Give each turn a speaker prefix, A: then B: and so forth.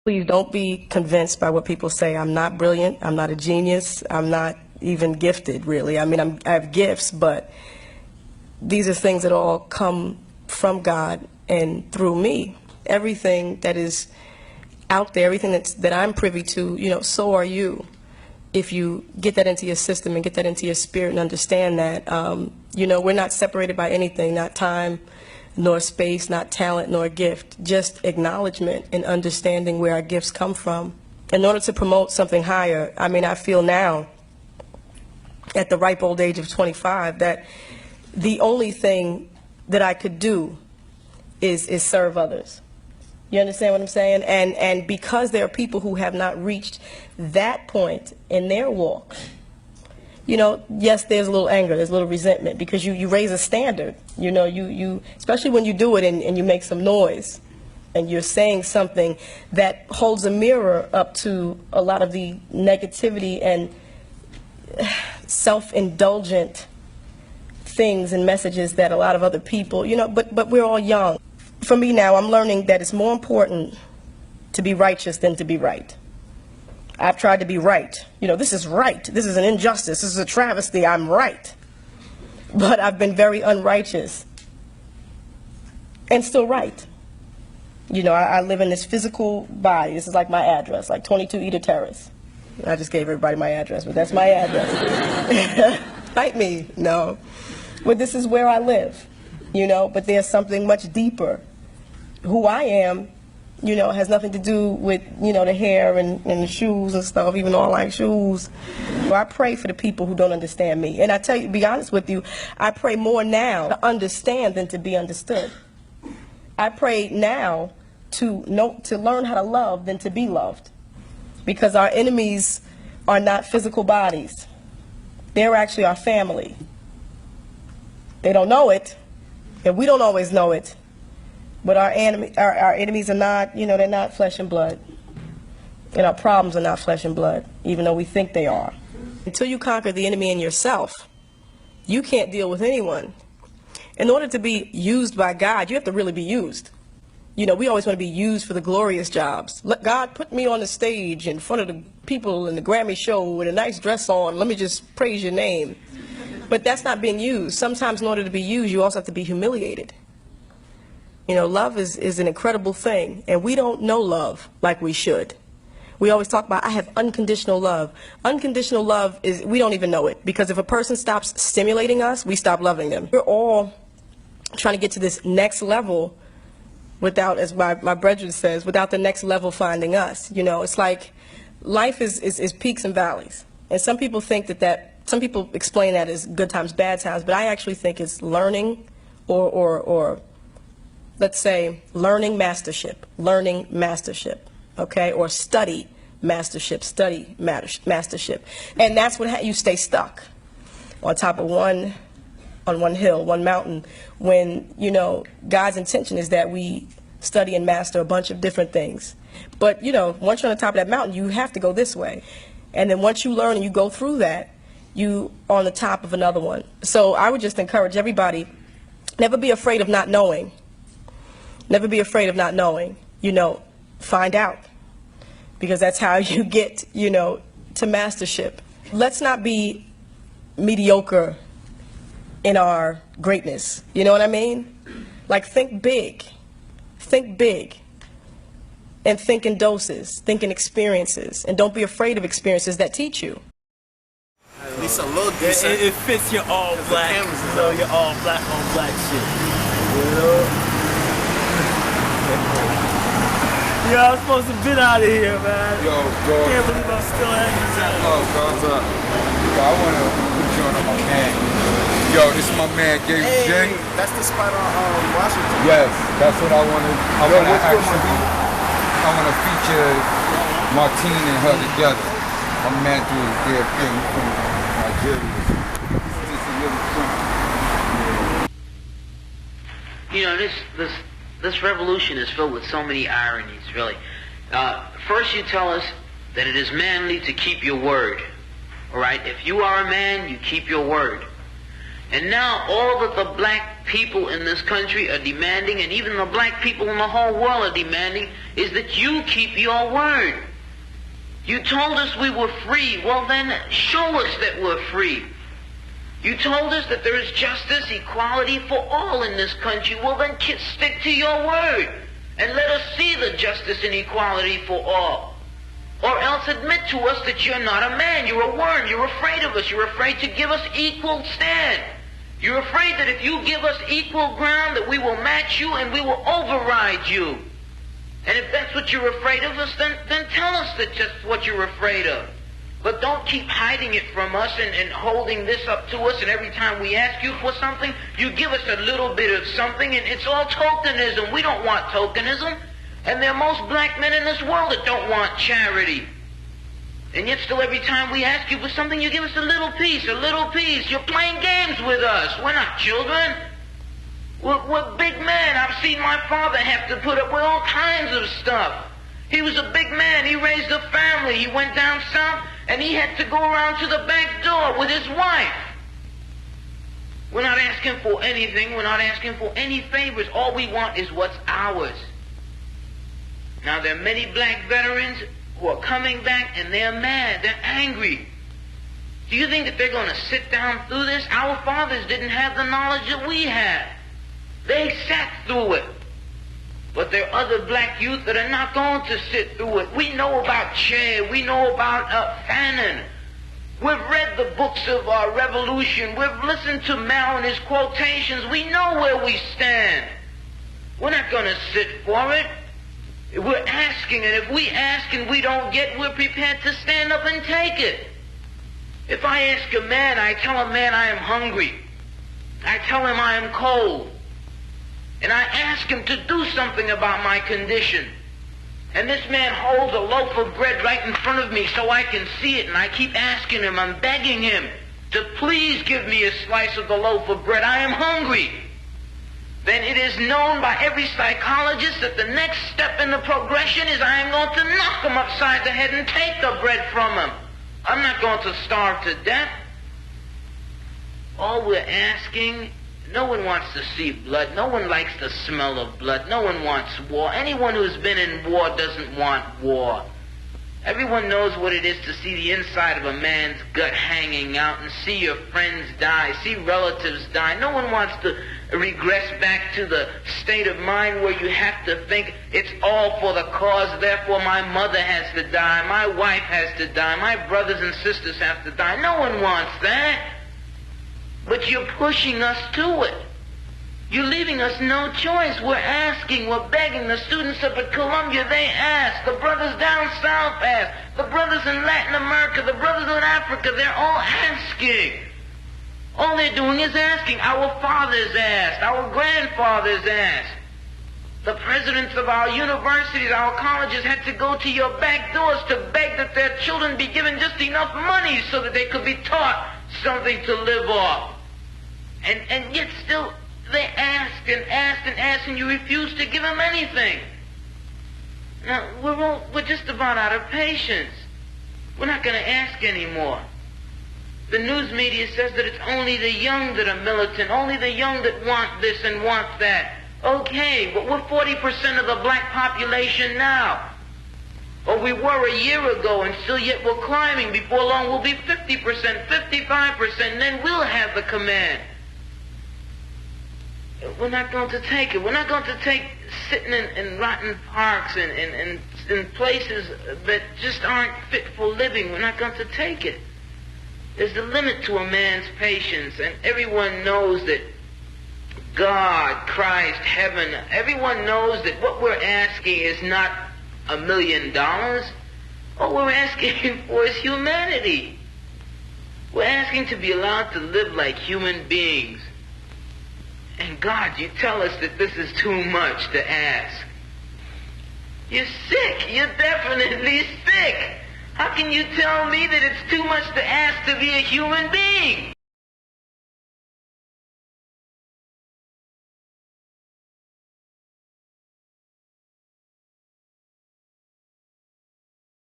A: Please don't be convinced by what people say. I'm not brilliant. I'm not a genius. I'm not even gifted, really. I mean, I have gifts, but these are things that all come from God and through me. Everything that is out there, everything that I'm privy to, so are you. If you get that into your system and get that into your spirit and understand that, we're not separated by anything, not time, nor space, not talent, nor gift, just acknowledgement and understanding where our gifts come from. In order to promote something higher, I feel now, at the ripe old age of 25, that the only thing that I could do is serve others. You understand what I'm saying? And because there are people who have not reached that point in their walk, yes, there's a little anger, there's a little resentment, because you raise a standard, you especially when you do it and you make some noise and you're saying something that holds a mirror up to a lot of the negativity and self-indulgent things and messages that a lot of other people, but we're all young. For me now, I'm learning that it's more important to be righteous than to be right. I've tried to be right. This is right. This is an injustice. This is a travesty. I'm right. But I've been very unrighteous and still right. I live in this physical body. This is like my address, like 22 Eder Terrace. I just gave everybody my address, but that's my address. Fight me. No. But this is where I live, but there's something much deeper. Who I am, has nothing to do with, the hair and the shoes and stuff, even though I like shoes. So I pray for the people who don't understand me. And I tell you, to be honest with you, I pray more now to understand than to be understood. I pray now to learn how to love than to be loved. Because our enemies are not physical bodies. They're actually our family. They don't know it, and we don't always know it. But our enemies are not, they're not flesh and blood. And our problems are not flesh and blood, even though we think they are. Until you conquer the enemy in yourself, you can't deal with anyone. In order to be used by God, you have to really be used. We always want to be used for the glorious jobs. Let God put me on the stage in front of the people in the Grammy show with a nice dress on. Let me just praise your name. But that's not being used. Sometimes in order to be used, you also have to be humiliated. Love is an incredible thing, and we don't know love like we should. We always talk about, I have unconditional love. Unconditional love is, we don't even know it, because if a person stops stimulating us, we stop loving them. We're all trying to get to this next level without, as my brethren says, without the next level finding us. It's like life is peaks and valleys. And some people think some people explain that as good times, bad times, but I actually think it's learning or let's say learning mastership, okay, or study mastership. And that's what you stay stuck on top of one hill, one mountain, when, God's intention is that we study and master a bunch of different things. But, once you're on the top of that mountain, you have to go this way. And then once you learn and you go through that, you are on the top of another one. So I would just encourage everybody, never be afraid of not knowing. Never be afraid of not knowing. Find out. Because that's how you get, to mastership. Let's not be mediocre in our greatness. You know what I mean? Like, think big. Think big. And think in doses. Think in experiences. And don't be afraid of experiences that teach you.
B: At least a little decent.
C: It fits your all black, your all black on black shit. Yo, I'm supposed to be out of here, man.
D: Yo, bro.
C: Can't believe I'm still hanging out.
D: Oh, God's up. Yo, I want to put you on my man. Yo, this is my man, Gabe J.
B: That's the spot on Washington.
D: Yes, that's what I want to. I want to feature Martine and her together. My man do his damn thing from Nigeria. This is really cool.
E: This revolution is filled with so many ironies, really. First you tell us that it is manly to keep your word. All right? If you are a man, you keep your word. And now all that the black people in this country are demanding, and even the black people in the whole world are demanding, is that you keep your word. You told us we were free. Well then, show us that we're free. You told us that there is justice, equality for all in this country. Well then, stick to your word and let us see the justice and equality for all. Or else admit to us that you're not a man, you're a worm, you're afraid of us, you're afraid to give us equal stand. You're afraid that if you give us equal ground, that we will match you and we will override you. And if that's what you're afraid of us, then tell us that just what you're afraid of. But don't keep hiding it from us and holding this up to us, and every time we ask you for something, you give us a little bit of something, and it's all tokenism. We don't want tokenism. And there are most black men in this world that don't want charity. And yet still every time we ask you for something, you give us a little piece, a little piece. You're playing games with us. We're not children. We're big men. I've seen my father have to put up with all kinds of stuff. He was a big man. He raised a family. He went down south, and he had to go around to the back door with his wife. We're not asking for anything. We're not asking for any favors. All we want is what's ours. Now, there are many black veterans who are coming back, and they're mad. They're angry. Do you think that they're going to sit down through this? Our fathers didn't have the knowledge that we have. They sat through it. But there are other black youth that are not going to sit through it. We know about Che. We know about Fanon. We've read the books of our revolution. We've listened to Mao and his quotations. We know where we stand. We're not going to sit for it. We're asking, and if we ask and we don't get, we're prepared to stand up and take it. If I ask a man, I tell a man I am hungry. I tell him I am cold. And I ask him to do something about my condition. And this man holds a loaf of bread right in front of me so I can see it, and I keep asking him, I'm begging him to please give me a slice of the loaf of bread. I am hungry. Then it is known by every psychologist that the next step in the progression is I am going to knock him upside the head and take the bread from him. I'm not going to starve to death. All we're asking, no one wants to see blood. No one likes the smell of blood. No one wants war. Anyone who's been in war doesn't want war. Everyone knows what it is to see the inside of a man's gut hanging out and see your friends die, see relatives die. No one wants to regress back to the state of mind where you have to think it's all for the cause, therefore my mother has to die, my wife has to die, my brothers and sisters have to die. No one wants that. But you're pushing us to it. You're leaving us no choice. We're asking, we're begging. The students up at Columbia, they ask. The brothers down south ask. The brothers in Latin America, the brothers in Africa, they're all asking. All they're doing is asking. Our fathers asked. Our grandfathers asked. The presidents of our universities, our colleges had to go to your back doors to beg that their children be given just enough money so that they could be taught something to live off. And yet still they ask and ask and ask, and you refuse to give them anything. Now, we're just about out of patience. We're not going to ask anymore. The news media says that it's only the young that are militant, only the young that want this and want that. Okay, but we're 40% of the black population now. Or we were a year ago, and still yet we're climbing. Before long we'll be 50%, 55%, and then we'll have the command. We're not going to take it. We're not going to take sitting in rotten parks and in places that just aren't fit for living. We're not going to take it. There's a limit to a man's patience, and everyone knows that God, Christ, heaven, everyone knows that what we're asking is not $1 million. All we're asking for is humanity. We're asking to be allowed to live like human beings. And God, you tell us that this is too much to ask. You're sick. You're definitely sick. How can you tell me that it's too much to ask to be a human being?